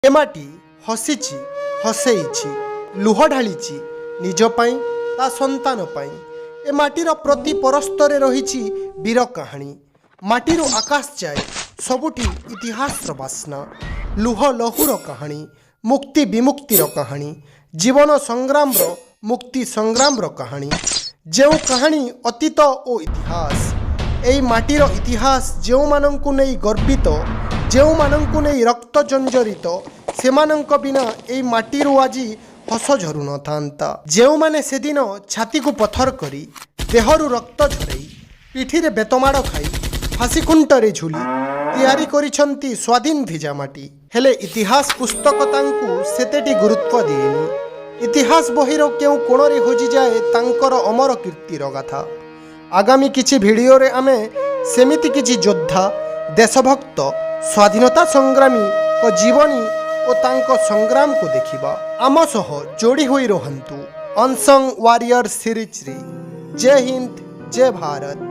ଏ ମାଟି ହସିଛି ହସେଇଛି ଲୁହ ଢାଳିଛି ନିଜ ପାଇଁ ତା ସନ୍ତାନ ପାଇଁ। ଏ ମାଟିର ପ୍ରତି ପରସ୍ତରେ ରହିଛି ବୀର କାହାଣୀ। ମାଟିରୁ ଆକାଶ ଯାଏ ସବୁଠି ଇତିହାସର ବାସ୍ନା। ଲୁହ ଲହୁର କାହାଣୀ, ମୁକ୍ତି ବିମୁକ୍ତିର କାହାଣୀ, ଜୀବନ ସଂଗ୍ରାମର ମୁକ୍ତି ସଂଗ୍ରାମର କାହାଣୀ। ଯେଉଁ କାହାଣୀ ଅତୀତ ଓ ଇତିହାସ। ଏହି ମାଟିର ଇତିହାସ ଯେଉଁମାନଙ୍କୁ ନେଇ ଗର୍ବିତ, ଯେଉଁମାନଙ୍କୁ ନେଇ ରକ୍ତ ଜର୍ଜରିତ, ସେମାନଙ୍କ ବିନା ଏହି ମାଟିରୁ ଆଜି ହସ ଝରୁନଥାନ୍ତା। ଯେଉଁମାନେ ସେଦିନ ଛାତିକୁ ପଥର କରି, ଦେହରୁ ରକ୍ତ ଝରେଇ, ପିଠିରେ ବେତମାଡ଼ ଖାଇ, ଫାଶୀ ଖୁଣ୍ଟରେ ଝୁଲି ତିଆରି କରିଛନ୍ତି ସ୍ୱାଧୀନ ଭିଜା ମାଟି। ହେଲେ ଇତିହାସ ପୁସ୍ତକ ତାଙ୍କୁ ସେତେଟି ଗୁରୁତ୍ୱ ଦିଏନି। ଇତିହାସ ବହିର କେଉଁ କୋଣରେ ହଜିଯାଏ ତାଙ୍କର ଅମର କୀର୍ତ୍ତିର ଗାଥା। ଆଗାମୀ କିଛି ଭିଡ଼ିଓରେ ଆମେ ସେମିତି କିଛି ଯୋଦ୍ଧା, ଦେଶଭକ୍ତ, ସ୍ୱାଧୀନତା ସଂଗ୍ରାମୀଙ୍କ ଜୀବନୀ ଓ ତାଙ୍କ ସଂଗ୍ରାମକୁ ଦେଖିବା। ଆମ ସହ ଯୋଡ଼ି ହୋଇ ରହନ୍ତୁ ଅନସଙ୍ଗ ୱାରିୟର ସିରିଜରେ। ଜୟ ହିନ୍ଦ, ଜୟ ଭାରତ।